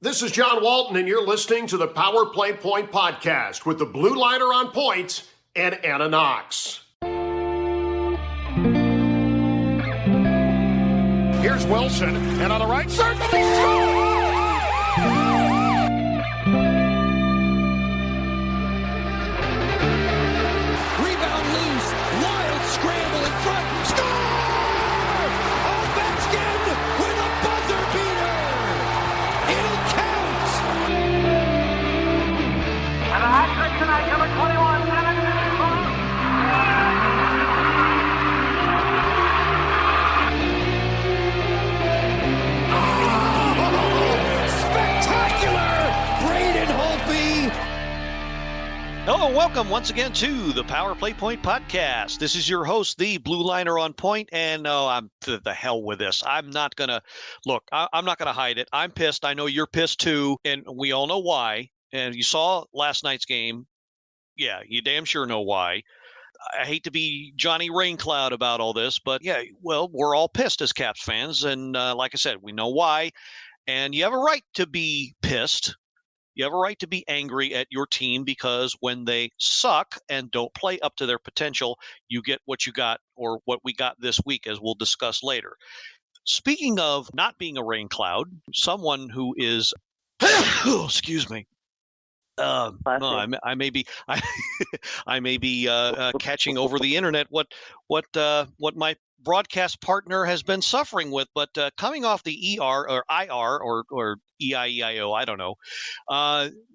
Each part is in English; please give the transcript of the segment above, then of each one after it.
This is John Walton, and you're listening to the Power Play Point podcast with the Blue Liner on point and Anna Knox. Here's Wilson, and on the right side, he Rebound loose, wild scramble in front, score! Ovechkin with a buzzer beater! It'll count! And a hat trick tonight, number 21, Hello and welcome once again to the Power Play Point podcast. This is your host, the Blue Liner on point, and no, I'm to the hell with this. I'm not gonna I'm not gonna hide it. I'm pissed. I know you're pissed too, and we all know why. And you saw last night's game. Yeah, you damn sure know why. I hate to be Johnny Raincloud about all this, but yeah, well, we're all pissed as Caps fans, and like I said, we know why. And you have a right to be pissed. You have a right to be angry at your team because when they suck and don't play up to their potential, you get what you got or what we got this week, as we'll discuss later. Speaking of not being a rain cloud, someone who is, excuse me. I may be catching over the internet what my broadcast partner has been suffering with, but coming off the ER or IR or EIEIO, I don't know.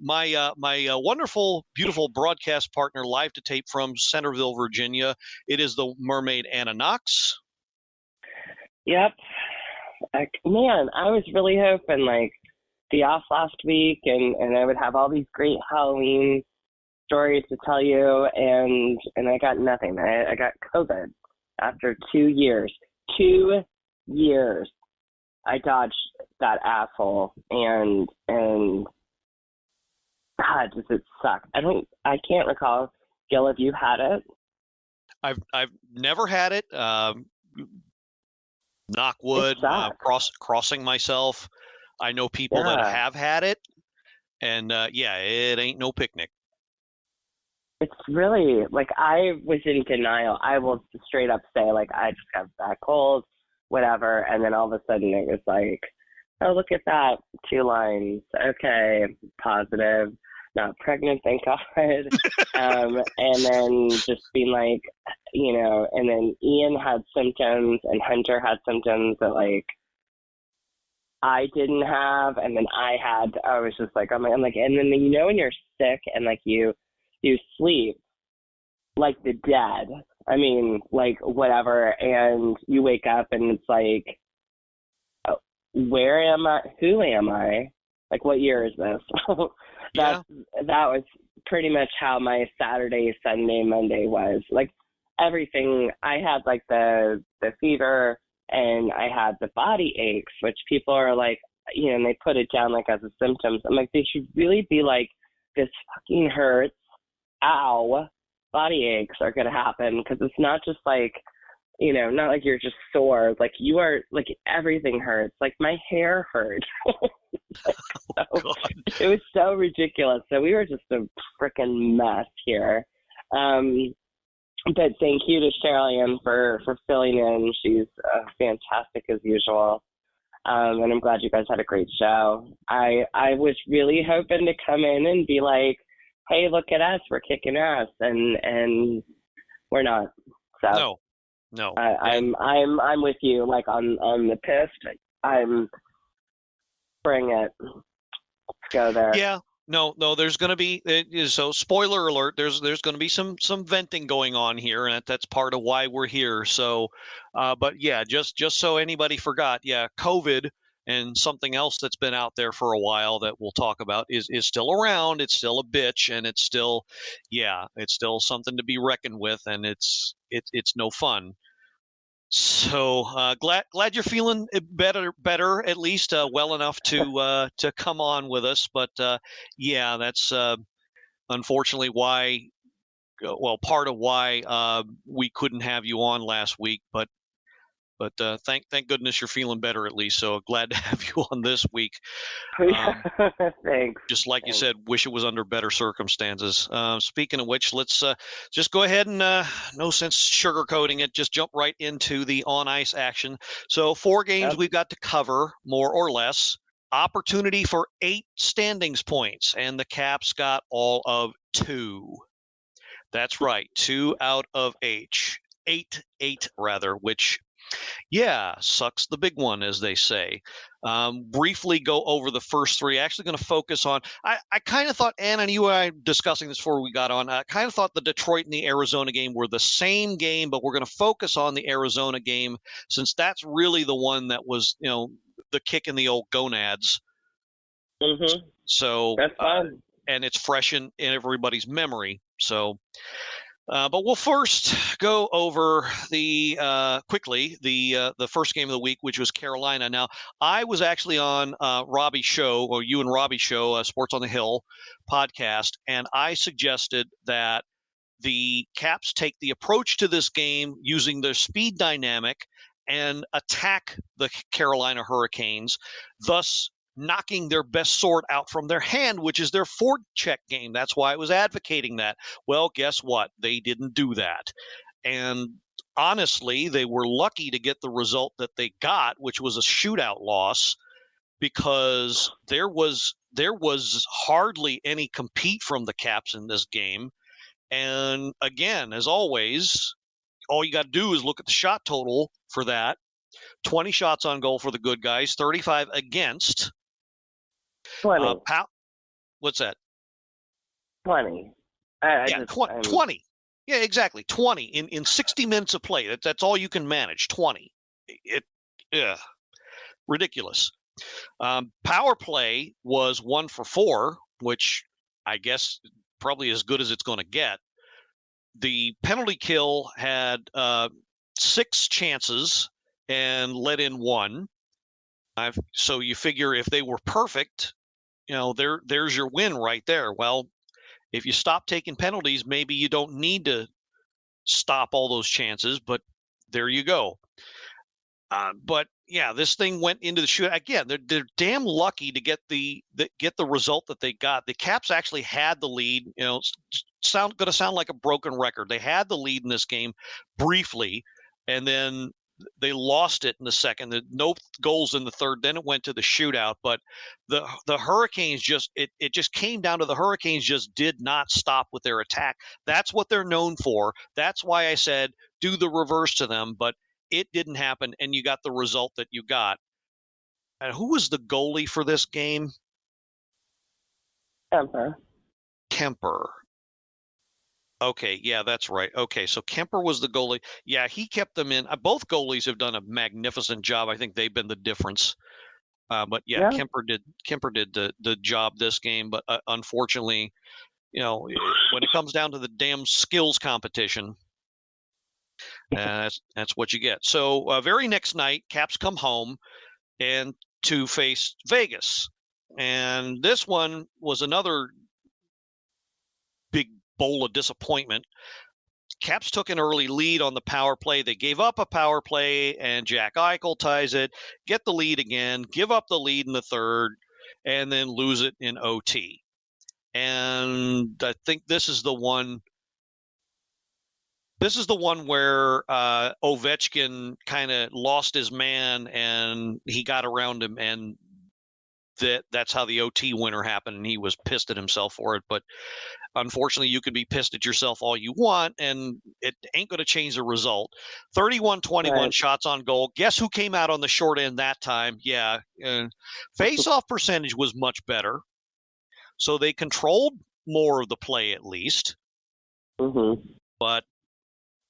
My wonderful, beautiful broadcast partner, live to tape from Centerville, Virginia. It is the Mermaid Anna Knox. Yep. Man, I was really hoping be off last week and I would have all these great Halloween stories to tell you, and I got nothing. I got COVID after 2 years. 2 years. I dodged that asshole, and God, does it suck. I can't recall. Gil, have you had it? I've never had it. Knock wood, crossing myself. I know people that have had it, and it ain't no picnic. It's really, I was in denial. I will straight up say, I just got that cold, whatever, and then all of a sudden it was oh, look at that, 2 lines, okay, positive, not pregnant, thank God, and then just being and then Ian had symptoms, and Hunter had symptoms that, I didn't have, and then I was just I'm like, and then when you're sick and you sleep like the dead, I mean, whatever, and you wake up and it's where am I? Who am I? What year is this? That was pretty much how my Saturday, Sunday, Monday was. Everything, I had the fever, and I had the body aches, which people are and they put it down as a symptoms. I'm they should really be this fucking hurts, ow, body aches are going to happen, because it's not just not you're just sore. You are, everything hurts. My hair hurt. It was so ridiculous. So we were just a freaking mess here. But thank you to Cheryl Ann for filling in. She's fantastic as usual. And I'm glad you guys had a great show. I was really hoping to come in and be hey, look at us, we're kicking ass, and we're not. So no. I'm with you. On the pissed. Bring it. Let's go there. Yeah. No, there's going to be, so spoiler alert, there's going to be some venting going on here, and that's part of why we're here. So, but yeah, just so anybody forgot, COVID and something else that's been out there for a while that we'll talk about is still around. It's still a bitch, and it's still something to be reckoned with, and it's no fun. So glad you're feeling better at least well enough to come on with us. But that's unfortunately why. Well, part of why we couldn't have you on last week. But But thank goodness you're feeling better at least. So glad to have you on this week. Thanks. Just like you said, wish it was under better circumstances. Speaking of which, let's just go ahead and no sense sugarcoating it. Just jump right into the on ice action. So 4 games we've got to cover, more or less. Opportunity for 8 standings points, and the Caps got all of 2. That's right, 2 out of 8, rather, which, yeah, sucks the big one, as they say. Briefly go over the first 3. Actually going to focus on, I kind of thought, Ann, and you and I discussing this before we got on, I kind of thought the Detroit and the Arizona game were the same game, but we're going to focus on the Arizona game since that's really the one that was, the kick in the old gonads. Mm-hmm. So that's fun. And it's fresh in everybody's memory. So, but we'll first go over quickly the first game of the week, which was Carolina. Now, I was actually on Robbie's show, or you and Robbie's show, Sports on the Hill podcast, and I suggested that the Caps take the approach to this game using their speed dynamic and attack the Carolina Hurricanes, thus knocking their best sword out from their hand, which is their forecheck game. That's why I was advocating that. Well, guess what? They didn't do that. And honestly, they were lucky to get the result that they got, which was a shootout loss, because there was hardly any compete from the Caps in this game. And again, as always, all you got to do is look at the shot total for that. 20 shots on goal for the good guys, 35 against. 20. What's that? 20. 20. Yeah, exactly. 20 in 60 minutes of play. That's all you can manage. 20. Ridiculous. Power play was 1 for 4, which I guess probably as good as it's going to get. The penalty kill had 6 chances and let in 1. So you figure if they were perfect, there's your win right there. Well, if you stop taking penalties, maybe you don't need to stop all those chances, but there you go. But yeah, this thing went into the shoot again. They're damn lucky to get the result that they got. The Caps actually had the lead. Going to sound like a broken record. They had the lead in this game briefly, and then they lost it in the second. No goals in the third. Then it went to the shootout. But the Hurricanes it just came down to the Hurricanes just did not stop with their attack. That's what they're known for. That's why I said do the reverse to them. But it didn't happen, and you got the result that you got. And who was the goalie for this game? Kemper. Okay, yeah, that's right. Okay, so Kemper was the goalie. Yeah, he kept them in. Both goalies have done a magnificent job. I think they've been the difference. But yeah, Kemper did the job this game. But unfortunately, when it comes down to the damn skills competition, that's what you get. So very next night, Caps come home and to face Vegas. And this one was another big bowl of disappointment. Caps took an early lead on the power play. They gave up a power play, and Jack Eichel ties it, get the lead again, give up the lead in the third, and then lose it in OT. And I think this is the one where Ovechkin kind of lost his man, and he got around him, and that's how the OT winner happened, and he was pissed at himself for it. But unfortunately, you can be pissed at yourself all you want, and it ain't going to change the result. 31-21 shots on goal. Guess who came out on the short end that time? Yeah, face-off percentage was much better, so they controlled more of the play at least. Mm-hmm. But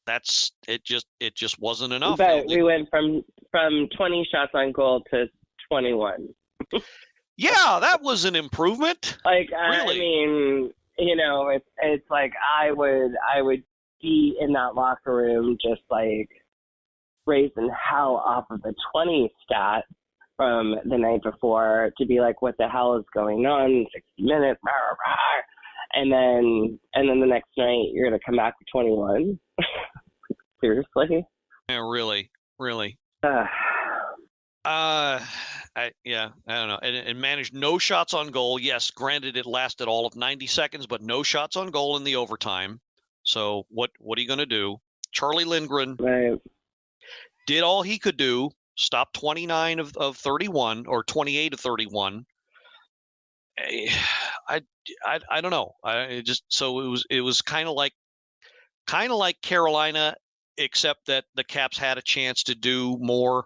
that's it. Just wasn't enough. But we went from 20 shots on goal to 21. Yeah, that was an improvement. Like, really? I mean, it's like I would be in that locker room just like raising hell off of the 20 stat from the night before to be like, what the hell is going on? 60 minutes, rah, rah, rah. And then the next night you're gonna come back with 21. Seriously? Yeah, really. I don't know. And managed no shots on goal. Yes, granted, it lasted all of 90 seconds, but no shots on goal in the overtime. So what are you going to do? Charlie Lindgren did all he could do. Stopped 29 of 31 or 28 of 31. I don't know. It was kind of like Carolina, except that the Caps had a chance to do more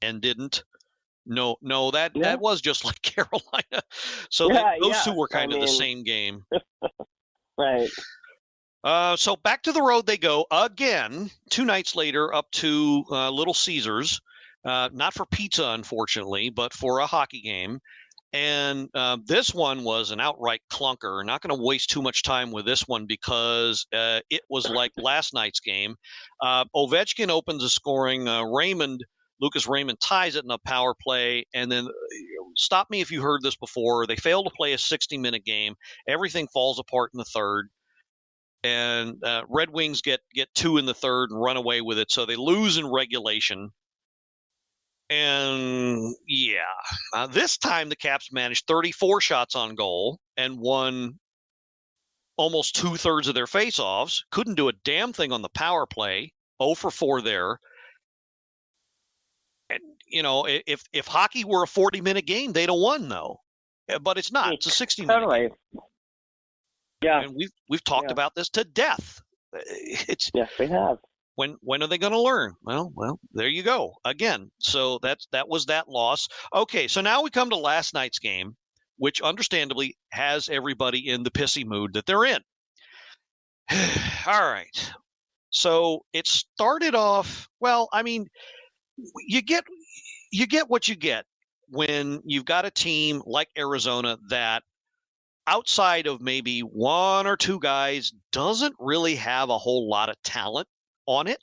and didn't. No, that was just like Carolina. So those two were kind of the same game. Right. So back to the road they go again 2 nights later up to Little Caesars, not for pizza, unfortunately, but for a hockey game. And this one was an outright clunker. Not going to waste too much time with this one because it was like last night's game. Ovechkin opens the scoring. Lucas Raymond ties it in a power play. And then stop me if you heard this before. They fail to play a 60-minute game. Everything falls apart in the third. And Red Wings get 2 in the third and run away with it. So they lose in regulation. And this time the Caps managed 34 shots on goal and won almost 2/3 of their faceoffs. Couldn't do a damn thing on the power play. 0 for 4 there. And if hockey were a 40-minute game, they'd have won though. But it's not. It's a 60-minute game. Yeah. And we've talked about this to death. Yes, we have. When are they going to learn? Well, there you go again. So that was that loss. Okay, so now we come to last night's game, which understandably has everybody in the pissy mood that they're in. All right. So it started off, well, I mean, you get what you get when you've got a team like Arizona that outside of maybe 1 or 2 guys doesn't really have a whole lot of talent on it.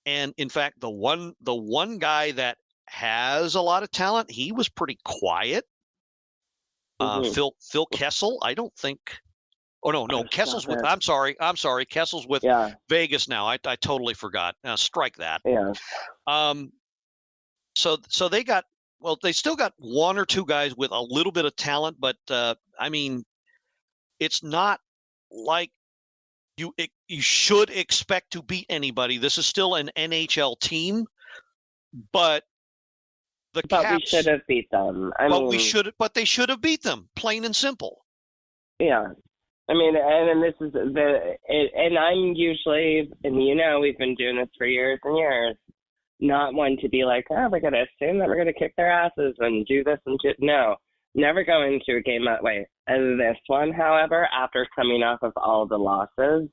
And in fact, the one guy that has a lot of talent, he was pretty quiet. Phil Kessel, I don't think. Oh no, Kessel's with. I'm sorry, Kessel's with Vegas now. I totally forgot. Strike that. Yeah. So they got. Well, they still got 1 or 2 guys with a little bit of talent, but I mean, it's not like you should expect to beat anybody. This is still an NHL team, but Caps, we should have beat them. But they should have beat them, plain and simple. Yeah. I mean, and this is and I'm usually, and we've been doing this for years and years, not one to be like, we're going to assume that we're going to kick their asses and do this and no, never go into a game that way. And this one, however, after coming off of all the losses,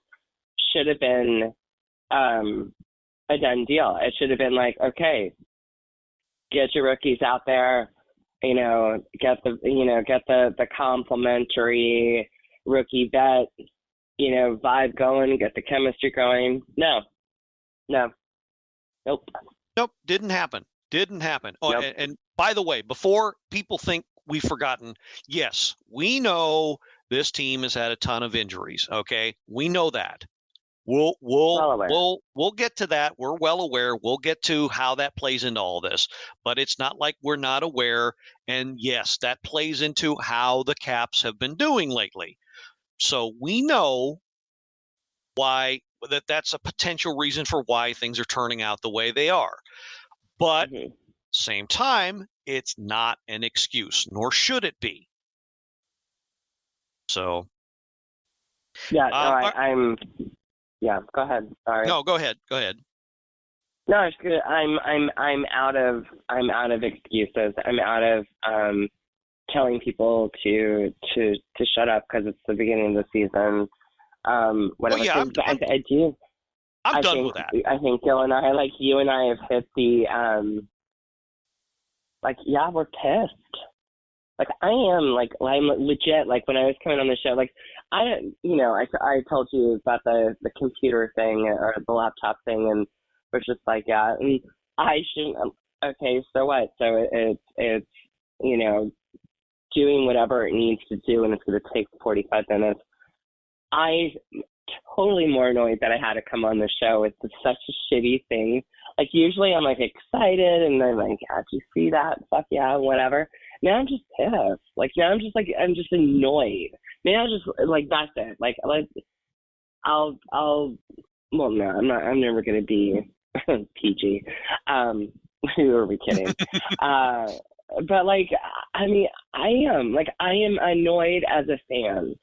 should have been a done deal. It should have been like, okay, get your rookies out there, get the complimentary rookie vet, vibe going, get the chemistry going. Nope, didn't happen. Oh, nope. And by the way, before people think we've forgotten, yes, we know this team has had a ton of injuries. Okay, we know that. We'll get to that. We're well aware. We'll get to how that plays into all this. But it's not like we're not aware. And yes, that plays into how the Caps have been doing lately. So we know why that's a potential reason for why things are turning out the way they are. But same time, it's not an excuse, nor should it be. So yeah, go ahead. Sorry. No, go ahead. No, it's good. I'm out of excuses. I'm out of telling people to shut up because it's the beginning of the season. Whatever. Well, yeah, I do. I'm done with that. I think Gil and I, like you and I, have hit the we're pissed. Like I'm legit. Like when I was coming on the show, like I told you about the computer thing or the laptop thing, and was just like, yeah, and I shouldn't. Okay, so what? So it's doing whatever it needs to do, and it's going to take 45 minutes. I'm totally more annoyed that I had to come on the show. It's such a shitty thing. Like usually I'm like excited and then like, yeah, did you see that? Fuck yeah, whatever. Now I'm just pissed. Like now I'm just annoyed. Maybe I just like that's it. Like I'll well no, I'm never gonna be PG. Who are we kidding? But like I mean I am annoyed as a fan.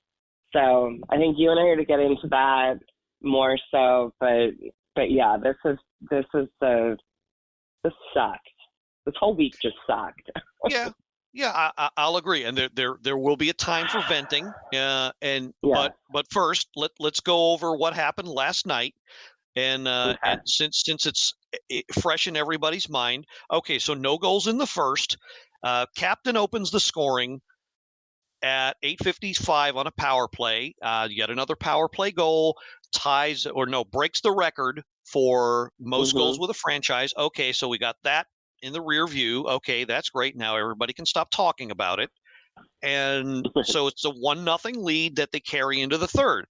So I think you and I are to get into that more so, but yeah, this sucked. This whole week just sucked. I'll agree, and there will be a time for venting. But first, let's go over what happened last night, and since it's fresh in everybody's mind. Okay, so no goals in the first. Captain opens the scoring at 8:55 on a power play. Yet another power play goal breaks the record for most goals with a franchise. Okay, so we got that in the rear view. Okay, that's great. Now everybody can stop talking about it. And so it's a 1-0 lead that they carry into the third.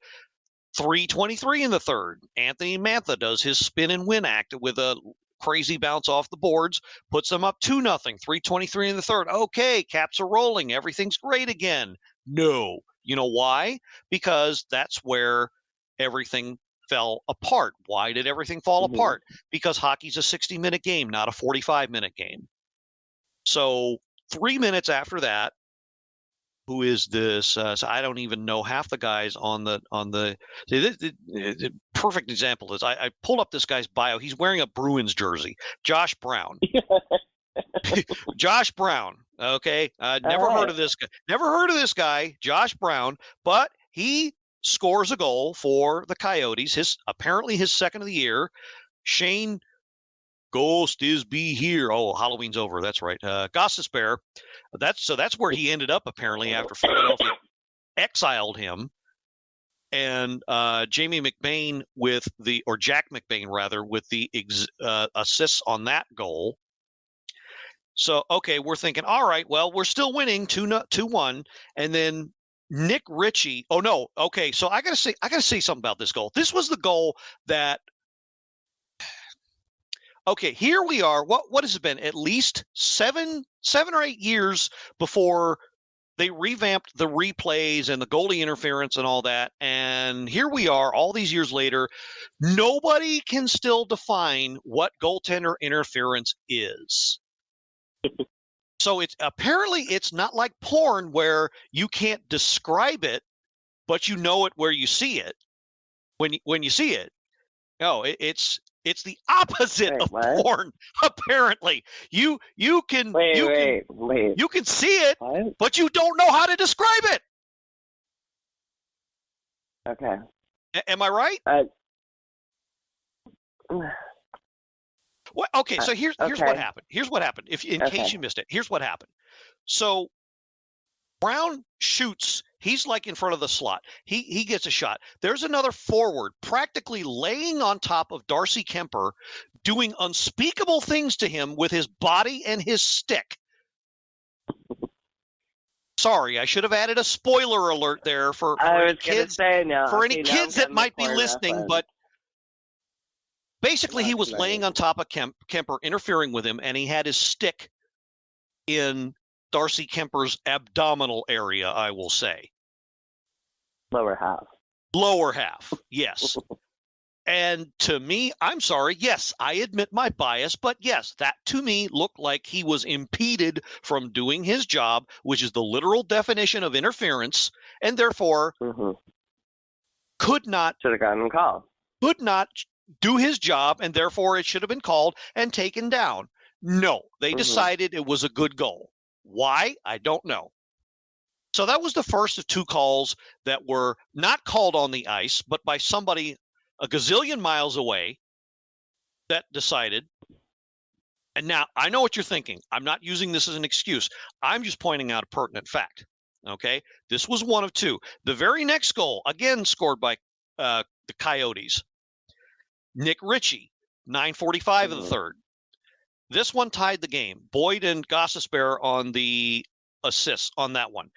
3:23 in the third. Anthony Mantha does his spin and win act with a crazy bounce off the boards, puts them up 2-0. 3:23 in the third. Okay, Caps are rolling. Everything's great again. No. You know why? Because that's where everything fell apart. Why did everything fall apart? Because hockey's a 60-minute game, not a 45-minute game. So 3 minutes after that, who is this? So I don't even know half the guys on the. The perfect example is I pulled up this guy's bio. He's wearing a Bruins jersey. Josh Brown. Josh Brown. Okay, never heard of this guy. Never heard of this guy, Josh Brown. But he scores a goal for the Coyotes. Apparently his second of the year. Shane Ghost is be here. Oh, Halloween's over. That's right. Gostisbehere. That's where he ended up apparently after Philadelphia exiled him. And Jack McBain with the assists on that goal. So okay, we're thinking, all right, well, we're still winning 2-1, and then Nick Ritchie. Oh no, okay. So I gotta say something about this goal. This was the goal that. Okay, here we are. What has it been? At least 7 or 8 years before they revamped the replays and the goalie interference and all that. And here we are, all these years later. Nobody can still define what goaltender interference is. So it's not like porn where you can't describe it, but you know it where you see it. When you see it, no, it's the opposite of porn. Apparently, you can you can see it, but you don't know how to describe it. Okay. Am I right? Well, okay. So here's what happened. Here's what happened. In case you missed it, here's what happened. So Brown shoots. He's like in front of the slot. He gets a shot. There's another forward practically laying on top of Darcy Kemper, doing unspeakable things to him with his body and his stick. Sorry, I should have added a spoiler alert there for any kids that might be listening. But basically, he was laying on top of Kemper, interfering with him, and he had his stick in Darcy Kemper's abdominal area, I will say. Lower half, yes. And to me, I'm sorry, yes, I admit my bias, but yes, that to me looked like he was impeded from doing his job, which is the literal definition of interference, and therefore should have gotten called. Could not do his job, and therefore it should have been called and taken down. No, they decided it was a good goal. Why? I don't know. So that was the first of 2 calls that were not called on the ice, but by somebody a gazillion miles away that decided. And now I know what you're thinking. I'm not using this as an excuse. I'm just pointing out a pertinent fact. Okay. This was 1 of 2. The very next goal, again scored by the Coyotes. Nick Ritchie, 9:45 of the third. This one tied the game. Boyd and Gostisbehere on the assists on that one.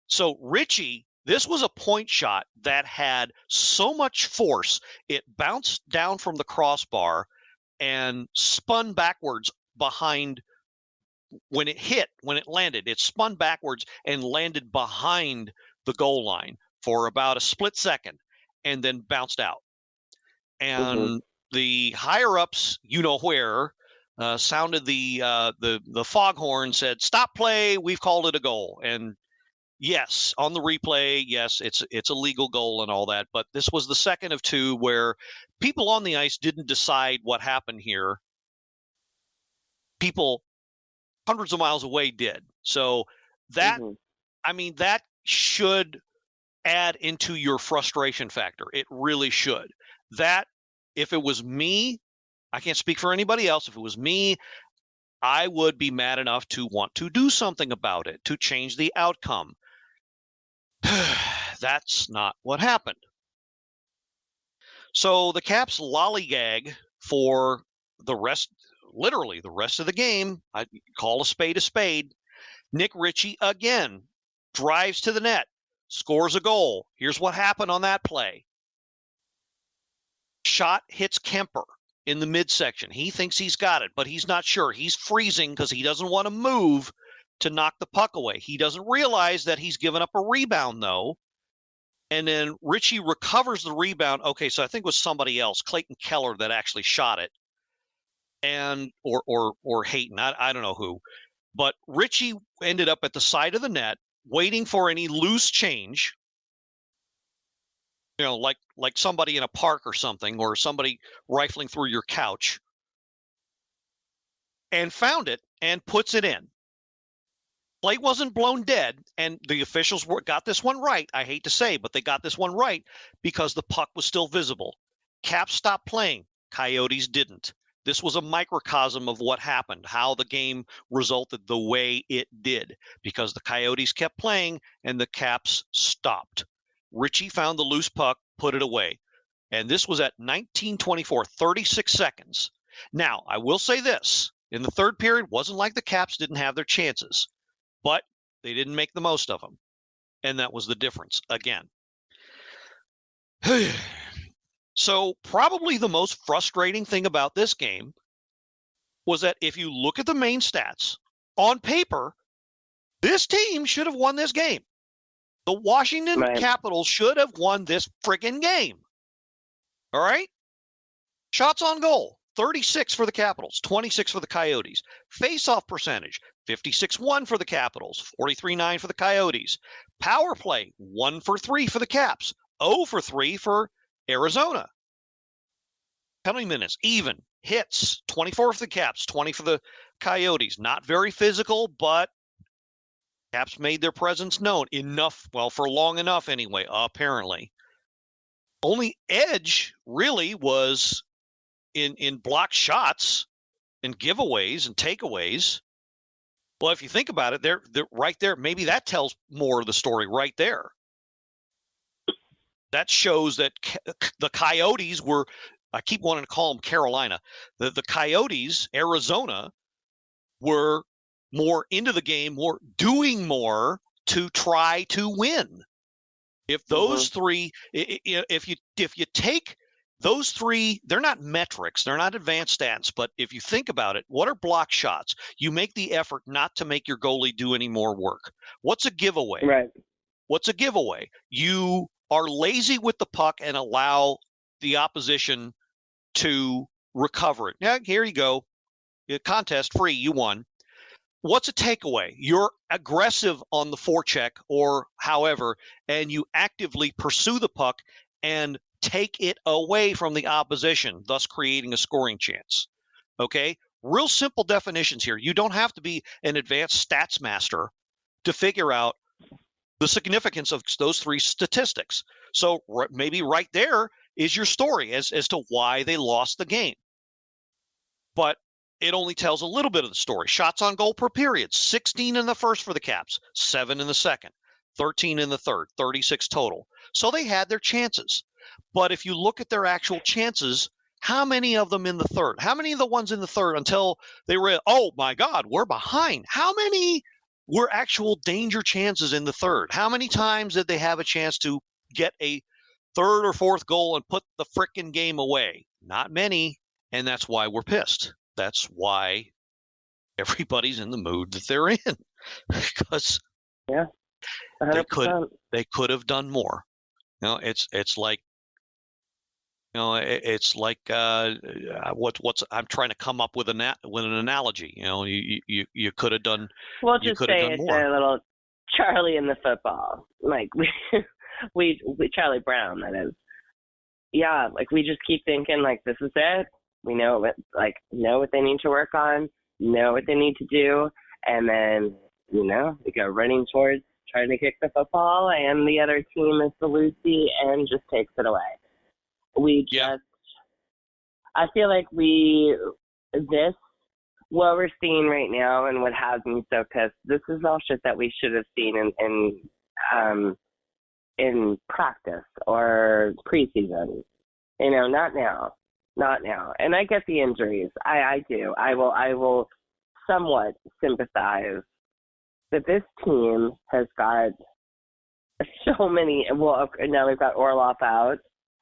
So Ritchie, this was a point shot that had so much force. It bounced down from the crossbar and spun backwards behind when it landed. It spun backwards and landed behind the goal line for about a split second and then bounced out. And the higher ups, where, sounded the foghorn, said, "Stop play, we've called it a goal." And yes, on the replay, yes, it's a legal goal and all that, but this was the second of two where people on the ice didn't decide what happened here. People hundreds of miles away did. So that, that should add into your frustration factor. It really should. That, if it was me, I can't speak for anybody else. If it was me, I would be mad enough to want to do something about it, to change the outcome. That's not what happened. So the Caps lollygag for literally the rest of the game. I call a spade a spade. Nick Ritchie again drives to the net, scores a goal. Here's what happened on that play. Shot hits Kemper in the midsection. He thinks he's got it, but he's not sure. He's freezing because he doesn't want to move to knock the puck away. He doesn't realize that he's given up a rebound, though. And then Ritchie recovers the rebound. Okay, so I think it was somebody else, Clayton Keller, that actually shot it. And or Hayton, I don't know who. But Ritchie ended up at the side of the net waiting for any loose change. Like somebody in a park or something, or somebody rifling through your couch, and found it and puts it in. Play wasn't blown dead, and the officials got this one right. I hate to say, but they got this one right because the puck was still visible. Caps stopped playing. Coyotes didn't. This was a microcosm of what happened, how the game resulted the way it did, because the Coyotes kept playing and the Caps stopped. Ritchie found the loose puck, put it away. And this was at 19:24, 36 seconds. Now, I will say this. In the third period, wasn't like the Caps didn't have their chances, but they didn't make the most of them. And that was the difference again. So probably the most frustrating thing about this game was that if you look at the main stats, on paper, this team should have won this game. The Washington Capitals should have won this friggin' game. All right? Shots on goal, 36 for the Capitals, 26 for the Coyotes. Face-off percentage, 56-1 for the Capitals, 43-9 for the Coyotes. Power play, 1 for 3 for the Caps, 0 for 3 for Arizona. Penalty minutes, even. Hits, 24 for the Caps, 20 for the Coyotes. Not very physical, but Caps made their presence known enough, for long enough anyway, apparently. Only edge really was in blocked shots and giveaways and takeaways. Well, if you think about it, they're right there. Maybe that tells more of the story right there. That shows that the Coyotes were, I keep wanting to call them Carolina. The Coyotes, Arizona, were more into the game, doing more to try to win. If those three, if you take those three, they're not metrics, they're not advanced stats, but if you think about it, what are block shots? You make the effort not to make your goalie do any more work. What's a giveaway? Right. What's a giveaway? You are lazy with the puck and allow the opposition to recover it. Yeah, here you go. Contest free, you won. What's a takeaway? You're aggressive on the forecheck or however, and you actively pursue the puck and take it away from the opposition, thus creating a scoring chance. Okay? Real simple definitions here. You don't have to be an advanced stats master to figure out the significance of those three statistics. So maybe right there is your story as to why they lost the game. But it only tells a little bit of the story. Shots on goal per period, 16 in the first for the Caps, 7 in the second, 13 in the third, 36 total. So they had their chances. But if you look at their actual chances, how many of them in the third? How many of the ones in the third until they were, oh my God, we're behind? How many were actual danger chances in the third? How many times did they have a chance to get a third or fourth goal and put the frickin' game away? Not many. And that's why we're pissed. That's why everybody's in the mood that they're in, because Yeah, 100%. they could have done more. It's like, it's like what's I'm trying to come up with an analogy. You could have done. We'll You just could have say done it's more. a little Charlie in the football, like we Charlie Brown, that is. Yeah, like we just keep thinking like this is it. We know what they need to work on, know what they need to do, and then we go running towards trying to kick the football, and the other team is the Lucy and just takes it away. I feel like what we're seeing right now and what has me so pissed, this is all shit that we should have seen in practice or preseason. Not now. And I get the injuries. I do. I will somewhat sympathize that this team has got so many. Well, now we've got Orloff out.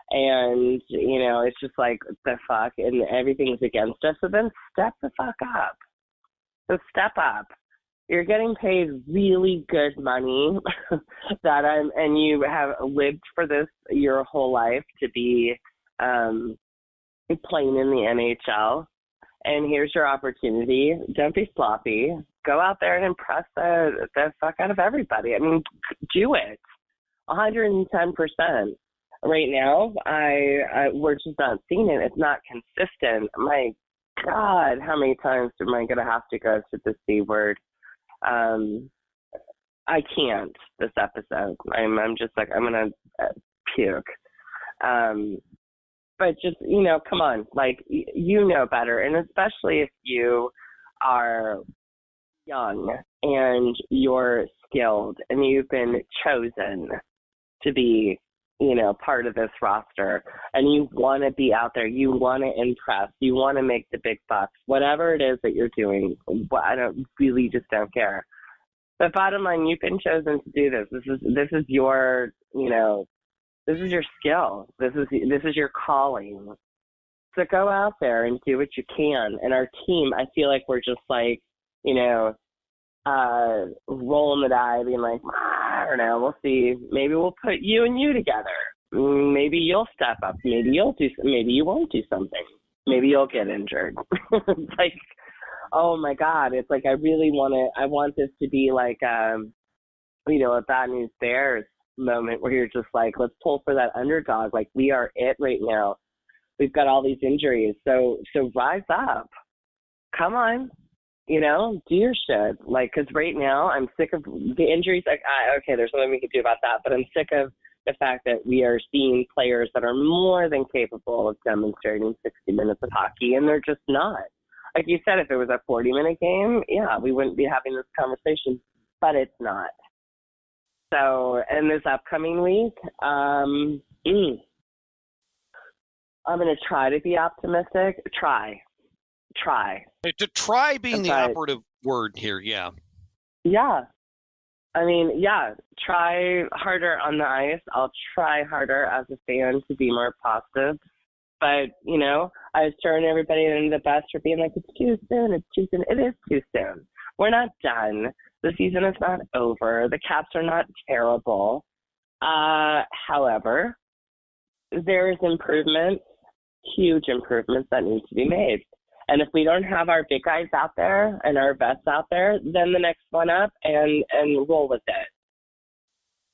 And, it's just like, the fuck, and everything's against us. So then step the fuck up. So step up. You're getting paid really good money and you have lived for this your whole life to be playing in the NHL. And here's your opportunity. Don't be sloppy. Go out there and impress the fuck out of everybody. I mean, do it. 110%. Right now, we're just not seeing it. It's not consistent. My God, how many times am I going to have to go to the C word? I can't this episode. I'm just like, I'm going to puke. But just, come on, like, better. And especially if you are young and you're skilled and you've been chosen to be part of this roster, and you want to be out there, you want to impress, you want to make the big bucks, whatever it is that you're doing. I just don't care. But bottom line, you've been chosen to do this. This is your, this is your skill. This is your calling. So go out there and do what you can. And our team, I feel like we're just like, rolling the die, being like, I don't know, we'll see. Maybe we'll put you and you together. Maybe you'll step up. Maybe you'll do. Maybe you won't do something. Maybe you'll get injured. It's like, oh my God! It's like I want this to be like, a Bad News Bears moment where you're just like, let's pull for that underdog. Like we are it right now. We've got all these injuries, so rise up. Come on. Do your shit. Like, because right now I'm sick of the injuries. Like, okay, there's something we could do about that, but I'm sick of the fact that we are seeing players that are more than capable of demonstrating 60 minutes of hockey, and they're just not. Like you said, if it was a 40-minute game, yeah, we wouldn't be having this conversation, but it's not. So, in this upcoming week, I'm going to try to be optimistic. Try. To try being the operative word here, yeah. Yeah. I mean, yeah, try harder on the ice. I'll try harder as a fan to be more positive. But, I was throwing everybody into the bus for being like, it's too soon. It is too soon. We're not done. The season is not over. The Caps are not terrible. However, there is improvement, huge improvements that need to be made. And if we don't have our big guys out there and our vets out there, then the next one up and roll with it.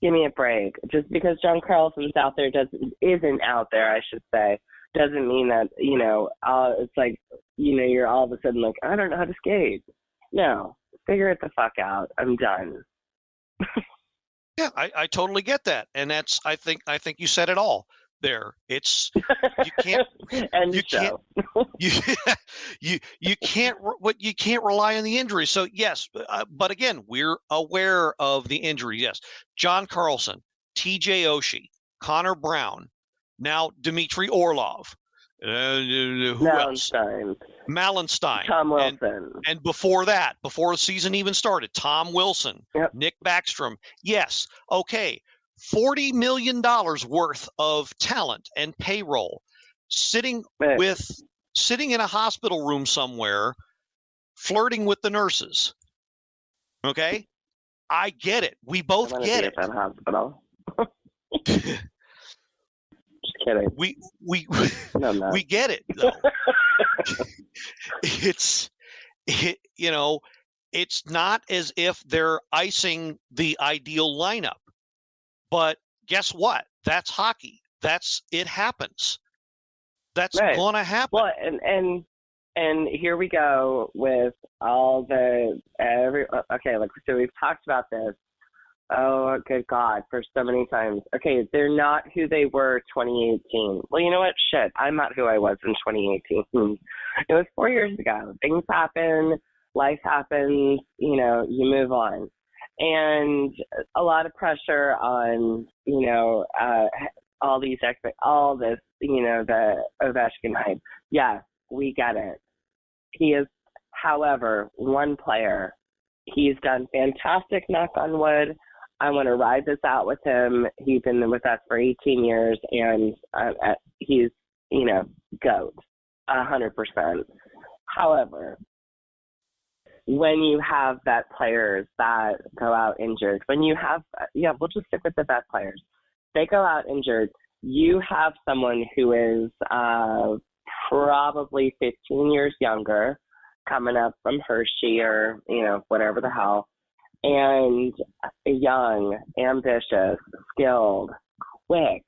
Give me a break. Just because John Carlson's out there isn't out there, I should say, doesn't mean that, it's like, you're all of a sudden like, I don't know how to skate. No, figure it the fuck out. I'm done. Yeah, I totally get that. And that's, I think you said it all there. It's, you can't, you can't rely on the injury. So yes, but again, we're aware of the injury. Yes. John Carlson, TJ Oshie, Connor Brown, now Dmitry Orlov, who else? Malenstein, Tom Wilson. And before that, before the season even started, Tom Wilson, yep. Nick Backstrom. Yes. Okay. $40 million worth of talent and payroll sitting with sitting in a hospital room somewhere, flirting with the nurses. Okay? I get it. We both I'm gonna get be it. at that hospital. Just kidding. We No, I'm not. we get it though. It's not as if they're icing the ideal lineup. But guess what? That's hockey. It happens. That's Right. gonna happen. Well, and here we go with all okay, like, so we've talked about this. Oh, good God, for so many times. Okay, they're not who they were 2018. Well, you know what? Shit, I'm not who I was in 2018. It was 4 years ago. Things happen, life happens, you move on. And a lot of pressure on, all this, the Ovechkin hype. Yes, we get it. He is, however, one player. He's done fantastic, knock on wood. I want to ride this out with him. He's been with us for 18 years, and he's, GOAT, 100%. However, when you have vet players that go out injured, we'll just stick with the vet players. They go out injured. You have someone who is probably 15 years younger, coming up from Hershey or, whatever the hell, and young, ambitious, skilled, quick.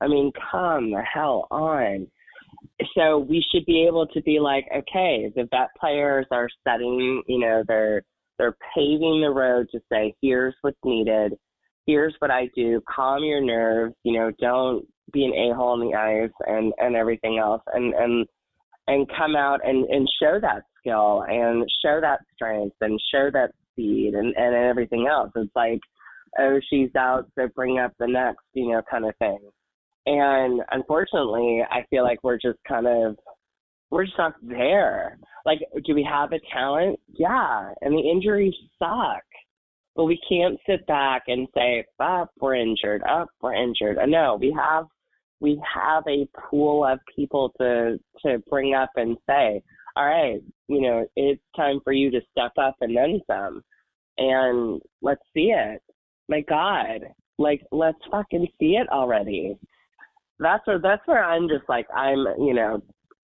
I mean, come the hell on. So we should be able to be like, okay, the vet players are setting, they're paving the road to say, here's what's needed. Here's what I do. Calm your nerves, don't be an a-hole in the ice and everything else. And come out and show that skill and show that strength and show that speed and everything else. It's like, oh, she's out, so bring up the next, kind of thing. And unfortunately, I feel like we're just not there. Like, do we have a talent? Yeah. And the injuries suck. But we can't sit back and say, we're injured. We're injured. No, we have a pool of people to bring up and say, all right, it's time for you to step up and then some. And let's see it. My God, like, let's fucking see it already. That's where I'm just like, I'm,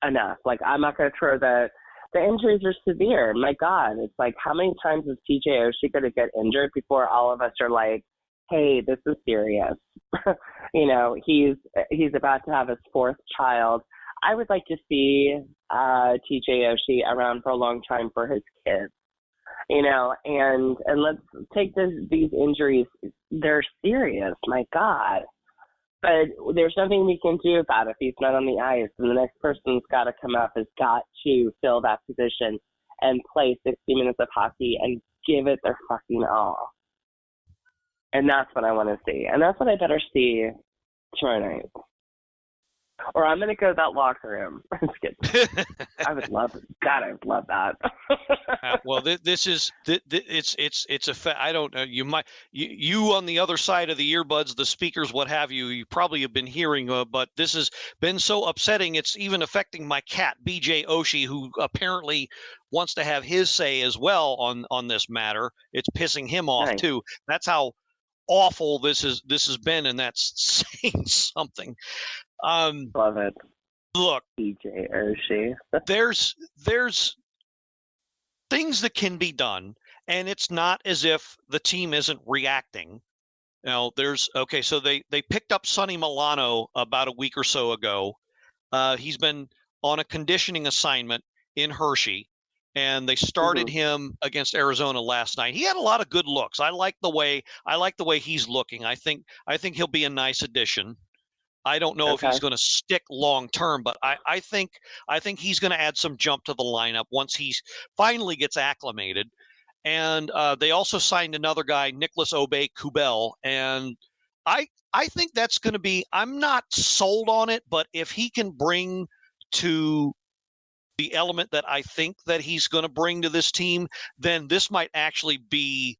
enough. Like, I'm not going to throw the injuries are severe. My God, it's like, how many times is TJ Oshie going to get injured before all of us are like, hey, this is serious. He's about to have his fourth child. I would like to see TJ Oshie around for a long time for his kids, and let's take these injuries. They're serious, my God. But there's nothing we can do about it if he's not on the ice, and the next person's got to come up, has got to fill that position and play 60 minutes of hockey and give it their fucking all. And that's what I want to see. And that's what I better see tomorrow night. Or I'm going to go to that locker room. I'm just kidding. I would love it. God, I would love that. Well, this is it's a fact. I don't know. You on the other side of the earbuds, the speakers, what have you. You probably have been hearing, but this has been so upsetting. It's even affecting my cat, BJ Oshie, who apparently wants to have his say as well on this matter. It's pissing him off Nice. too. That's how awful this has been, and that's saying something. Love it. Look, BJ Oshie. there's things that can be done, and it's not as if the team isn't reacting. So they picked up Sonny Milano about a week or so ago. He's been on a conditioning assignment in Hershey, and they started him against Arizona last night. He had a lot of good looks. I like the way he's looking. I think he'll be a nice addition. I don't know if he's going to stick long term, but I think he's going to add some jump to the lineup once he finally gets acclimated. And they also signed another guy, Nicholas Obey-Kubel, and I think that's going to be. I'm not sold on it, but if he can bring to the element that I think that he's going to bring to this team, then this might actually be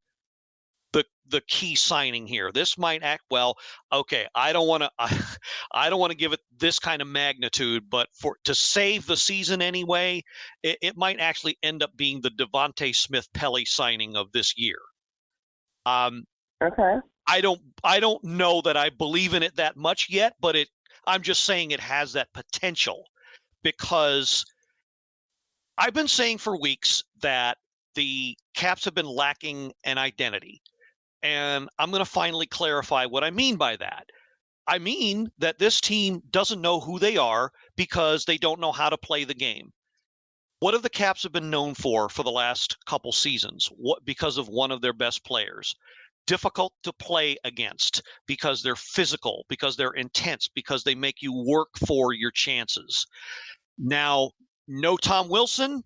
the key signing here. This might act well. Okay, I don't want to I don't want to give it this kind of magnitude, but to save the season anyway, it might actually end up being the Devontae Smith-Pelly signing of this year. Okay. I don't know that I believe in it that much yet, but I'm just saying it has that potential, because I've been saying for weeks that the Caps have been lacking an identity. And I'm going to finally clarify what I mean by that. I mean that this team doesn't know who they are because they don't know how to play the game. What have the Caps have been known for the last couple seasons? Because of one of their best players. Difficult to play against because they're physical, because they're intense, because they make you work for your chances. Now, no Tom Wilson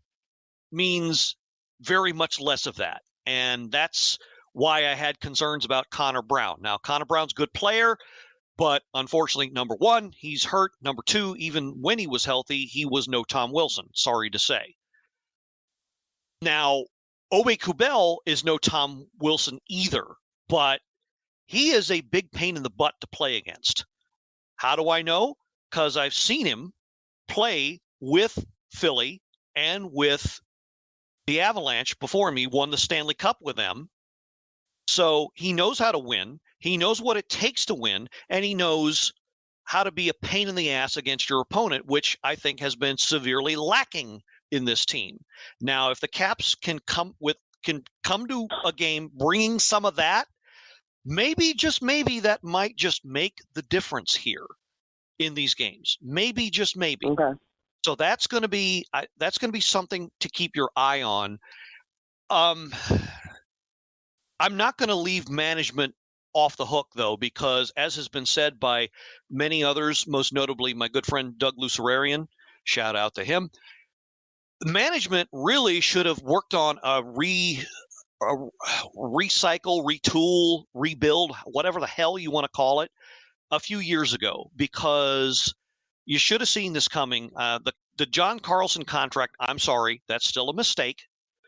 means very much less of that. And that's why I had concerns about Connor Brown. Now, Connor Brown's a good player, but unfortunately, number one, he's hurt. Number two, even when he was healthy, he was no Tom Wilson, sorry to say. Now, Obe Kubel is no Tom Wilson either, but he is a big pain in the butt to play against. How do I know? Because I've seen him play with Philly and with the Avalanche before me, won the Stanley Cup with them. So he knows how to win. He knows what it takes to win, and he knows how to be a pain in the ass against your opponent, which I think has been severely lacking in this team. Now, if the Caps can come to a game bringing some of that, maybe, just maybe, that might just make the difference here in these games. Maybe, just maybe. Okay. So that's going to be something to keep your eye on. I'm not going to leave management off the hook, though, because as has been said by many others, most notably my good friend Doug Lucerian, shout out to him, management really should have worked on a recycle, retool, rebuild, whatever the hell you want to call it, a few years ago, because you should have seen this coming. The John Carlson contract, I'm sorry, that's still a mistake.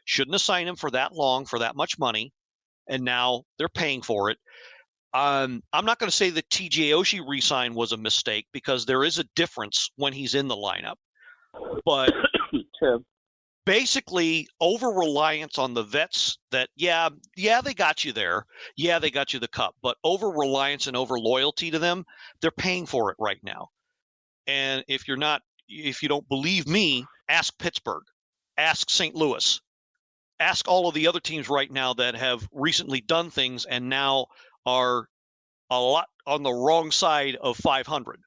Shouldn't have signed him for that long, for that much money, and now they're paying for it. I'm not going to say that TJ Oshie re-sign was a mistake, because there is a difference when he's in the lineup. But True. Basically, over-reliance on the vets that, yeah, they got you there. Yeah, they got you the cup. But over-reliance and over-loyalty to them, they're paying for it right now. And if you don't believe me, ask Pittsburgh, ask St. Louis, ask all of the other teams right now that have recently done things and now are a lot on the wrong side of 500.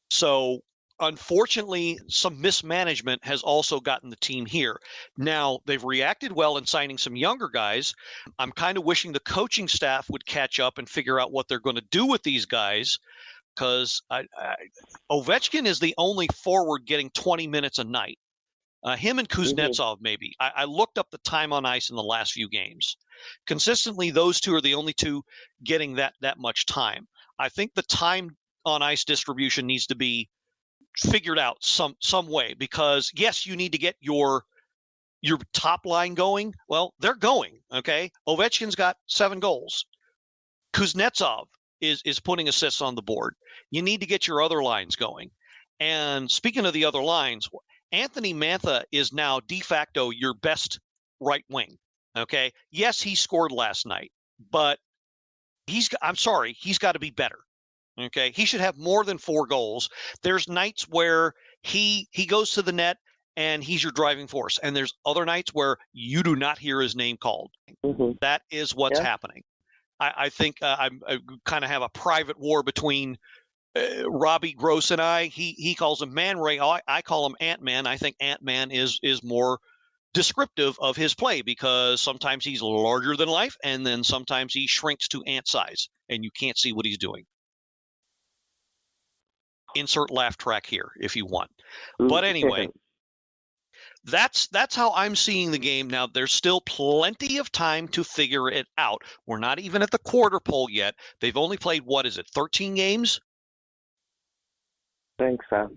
So, unfortunately, some mismanagement has also gotten the team here. Now, they've reacted well in signing some younger guys. I'm kind of wishing the coaching staff would catch up and figure out what they're going to do with these guys, because Ovechkin is the only forward getting 20 minutes a night. Him and Kuznetsov, maybe. I looked up the time on ice in the last few games. Consistently, those two are the only two getting that much time. I think the time on ice distribution needs to be figured out some way, because yes, you need to get your top line going. Well, they're going, okay? Ovechkin's got 7 goals. Kuznetsov is putting assists on the board. You need to get your other lines going. And speaking of the other lines, Anthony Mantha is now de facto your best right wing, okay? Yes, he scored last night, but he's got to be better. Okay, he should have more than 4 goals. There's nights where he goes to the net and he's your driving force, and there's other nights where you do not hear his name called. That is what's happening. I think I kind of have a private war between Robbie Gross and I. He calls him Man Ray. I call him Ant-Man. I think Ant-Man is more descriptive of his play, because sometimes he's larger than life, and then sometimes he shrinks to ant size, and you can't see what he's doing. Insert laugh track here if you want. But anyway, that's how I'm seeing the game. Now, there's still plenty of time to figure it out. We're not even at the quarter pole yet. They've only played, 13 games? I think so.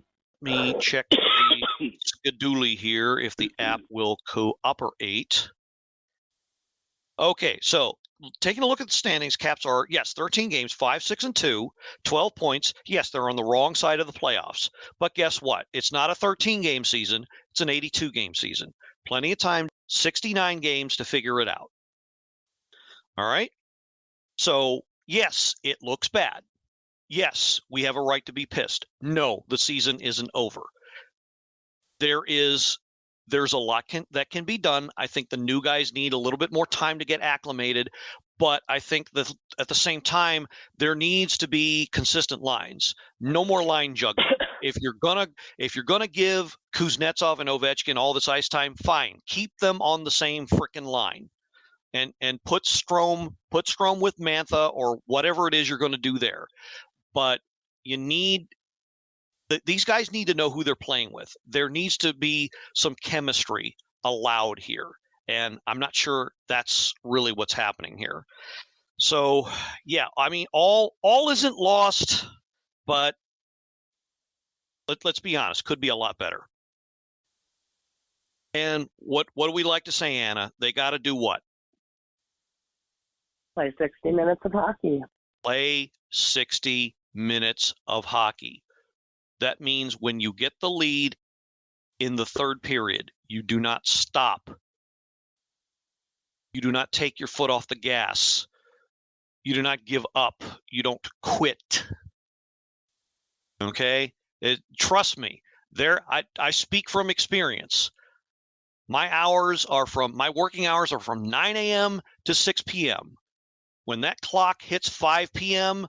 Let me check the schedule here, if the app will cooperate. Okay, so taking a look at the standings, Caps are, yes, 13 games, 5-6-2, 12 points. Yes, they're on the wrong side of the playoffs. But guess what? It's not a 13-game season. It's an 82-game season. Plenty of time, 69 games to figure it out. All right? So, yes, it looks bad. Yes, we have a right to be pissed. No, the season isn't over. There's a lot that can be done. I think the new guys need a little bit more time to get acclimated, but I think that at the same time there needs to be consistent lines. No more line juggling. If you're gonna give Kuznetsov and Ovechkin all this ice time, fine. Keep them on the same frickin' line, and put Strome with Mantha or whatever it is you're going to do there. But these guys need to know who they're playing with. There needs to be some chemistry allowed here, and I'm not sure that's really what's happening here. So, yeah, I mean, all isn't lost, but let's be honest, could be a lot better. And what do we like to say, Anna? They got to do what? Play 60 minutes of hockey. Play 60 minutes of hockey. That means when you get the lead in the third period, you do not stop. You do not take your foot off the gas. You do not give up. You don't quit. Okay? Trust me. I speak from experience. My working hours are from 9 a.m. to 6 p.m. When that clock hits 5 p.m.,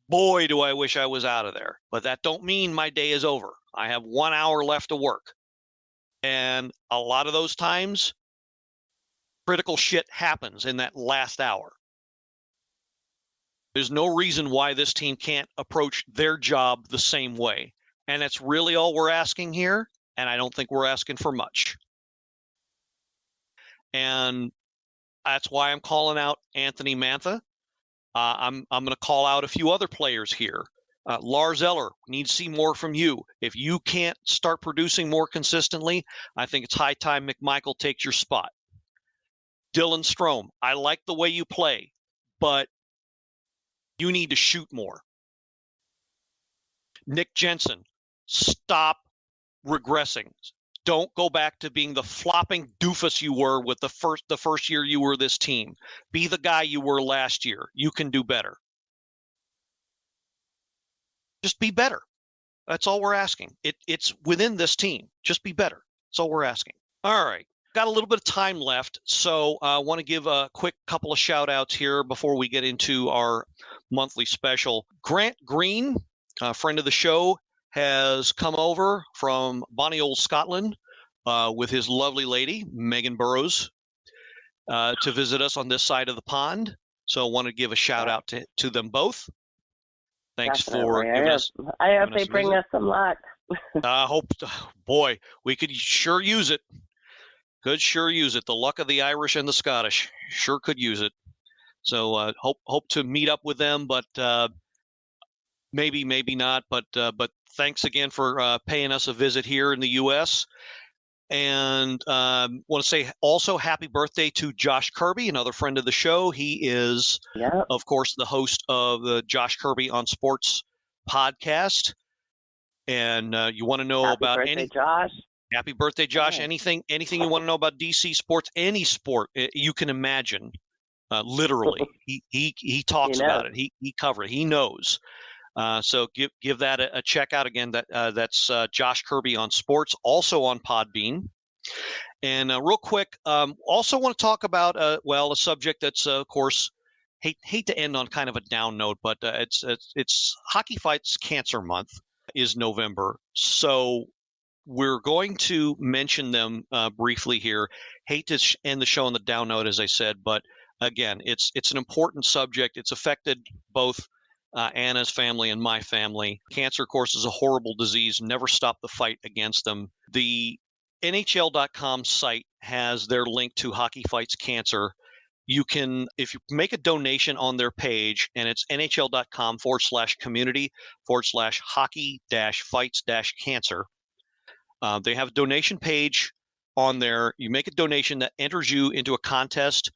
boy, do I wish I was out of there. But that don't mean my day is over. I have 1 hour left to work. And a lot of those times, critical shit happens in that last hour. There's no reason why this team can't approach their job the same way. And that's really all we're asking here. And I don't think we're asking for much. And that's why I'm calling out Anthony Mantha. I'm going to call out a few other players here. Lars Eller, need to see more from you. If you can't start producing more consistently, I think it's high time McMichael takes your spot. Dylan Strome, I like the way you play, but you need to shoot more. Nick Jensen, stop regressing. Don't go back to being the flopping doofus you were with the first year you were this team. Be the guy you were last year. You can do better. Just be better. That's all we're asking. It's within this team. Just be better. That's all we're asking. All right. Got a little bit of time left, so I want to give a quick couple of shout outs here before we get into our monthly special. Grant Green, a friend of the show, has come over from bonny old Scotland with his lovely lady, Megan Burrows, to visit us on this side of the pond. So I want to give a shout out to them both. Thanks for giving us. I hope they bring us some luck. I hope, boy, we could sure use it. Could sure use it. The luck of the Irish and the Scottish sure could use it. So hope to meet up with them, but maybe not. But thanks again for paying us a visit here in the U.S. And want to say also happy birthday to Josh Kirby, another friend of the show. He is, of course, the host of the Josh Kirby on Sports podcast. And you want to know about any Josh. Happy birthday, Josh. Anything you want to know about DC sports, any sport you can imagine, literally. He talks about it. He covers it. He knows. So give that a check out again. That's Josh Kirby on Sports, also on Podbean. And real quick, also want to talk about a subject that's of course hate to end on kind of a down note, but it's Hockey Fights Cancer Month is November, so we're going to mention them briefly here. Hate to end the show on the down note, as I said, but again, it's an important subject. It's affected both Anna's family and my family. Cancer, of course, is a horrible disease. Never stop the fight against them. The NHL.com site has their link to Hockey Fights Cancer. You can, if you make a donation on their page, and it's nhl.com/community/hockey-fights-cancer. They have a donation page on there. You make a donation that enters you into a contest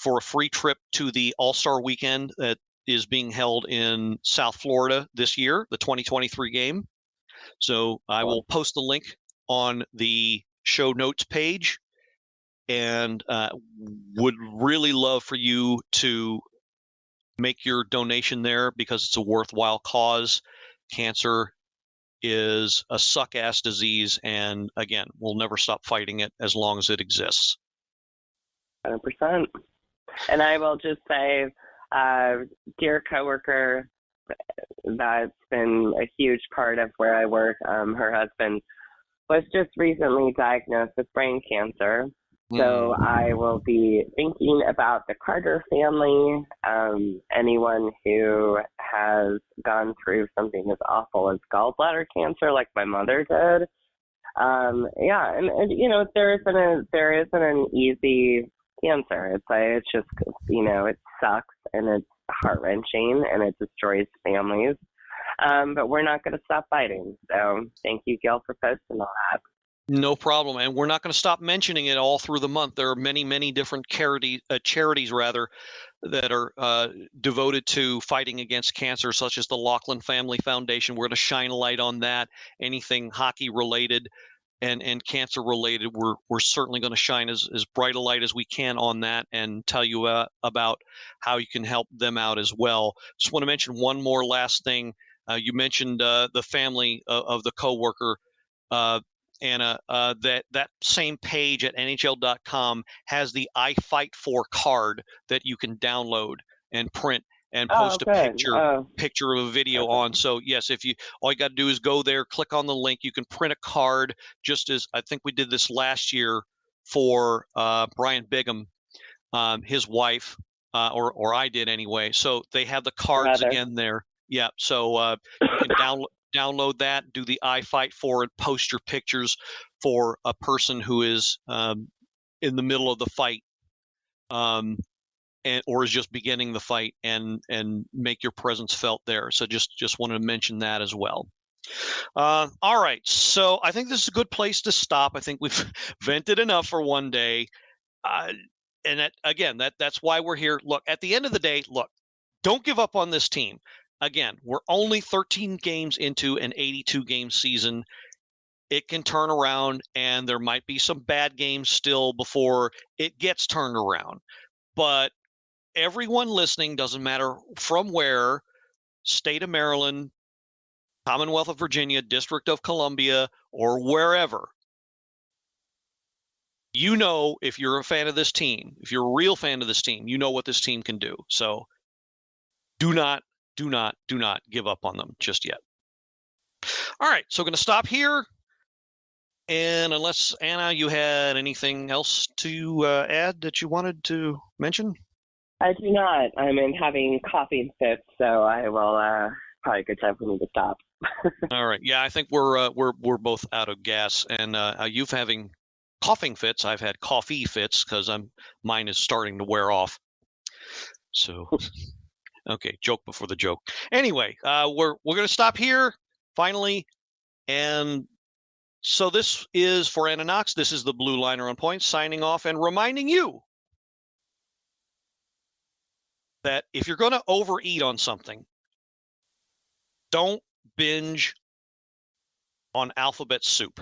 for a free trip to the All-Star Weekend that is being held in South Florida this year, the 2023 game. So I will post the link on the show notes page, and would really love for you to make your donation there because it's a worthwhile cause. Cancer is a suck-ass disease, and again, we'll never stop fighting it as long as it exists. 100%. And I will just say, dear coworker, that's been a huge part of where I work. Her husband was just recently diagnosed with brain cancer. So I will be thinking about the Carter family, anyone who has gone through something as awful as gallbladder cancer like my mother did. Yeah, and you know, there isn't an easy answer. It's just, you know, it sucks and it's heart-wrenching and it destroys families. But we're not going to stop fighting. So thank you, Gil, for posting all that. No problem. And we're not going to stop mentioning it all through the month. There are many, many different charities that are devoted to fighting against cancer, such as the Laughlin Family Foundation. We're going to shine a light on that. Anything hockey related and cancer related, we're certainly going to shine as bright a light as we can on that and tell you about how you can help them out as well. Just want to mention one more last thing. You mentioned the family of the coworker, Anna, that same page at NHL.com has the I Fight For card that you can download and print and post a picture of a video on. So yes, all you got to do is go there, click on the link. You can print a card, just as I think we did this last year for Brian Bigham, his wife, or I did anyway. So they have the cards again there. Yeah. So you can download that, do the I Fight For, and post your pictures for a person who is in the middle of the fight, or is just beginning the fight, and make your presence felt there. So just wanted to mention that as well. All right, so I think this is a good place to stop. I think we've vented enough for one day, and that's why we're here. Look, at the end of the day, don't give up on this team. Again, we're only 13 games into an 82-game season. It can turn around, and there might be some bad games still before it gets turned around. But everyone listening, doesn't matter from where, state of Maryland, Commonwealth of Virginia, District of Columbia, or wherever, you know, if you're a fan of this team, if you're a real fan of this team, you know what this team can do. So do not give up on them just yet. All right, so we're going to stop here. And unless, Anna, you had anything else to add that you wanted to mention? I do not. I'm having coughing fits, so I will probably a good time for me to stop. All right. Yeah, I think we're both out of gas, and you've having coughing fits. I've had coffee fits because mine is starting to wear off. So, okay, joke before the joke. Anyway, we're going to stop here finally, and so this is for Anna Knox. This is the Blue Liner on Point signing off and reminding you that if you're going to overeat on something, don't binge on alphabet soup.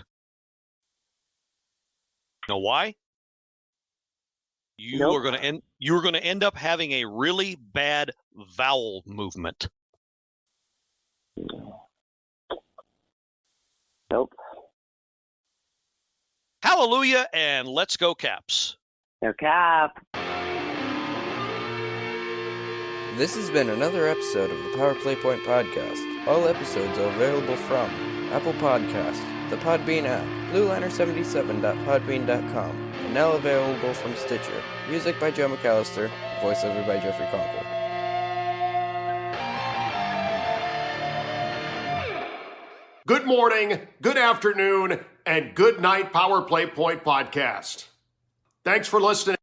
You know why? You're going to end up having a really bad vowel movement. Nope. Hallelujah, and let's go Caps. Go Cap. This has been another episode of the Power Play Point Podcast. All episodes are available from Apple Podcast, the Podbean app, blueliner77.podbean.com, and now available from Stitcher. Music by Joe McAllister, voiceover by Jeffrey Conkle. Good morning, good afternoon, and good night, Power Play Point Podcast. Thanks for listening.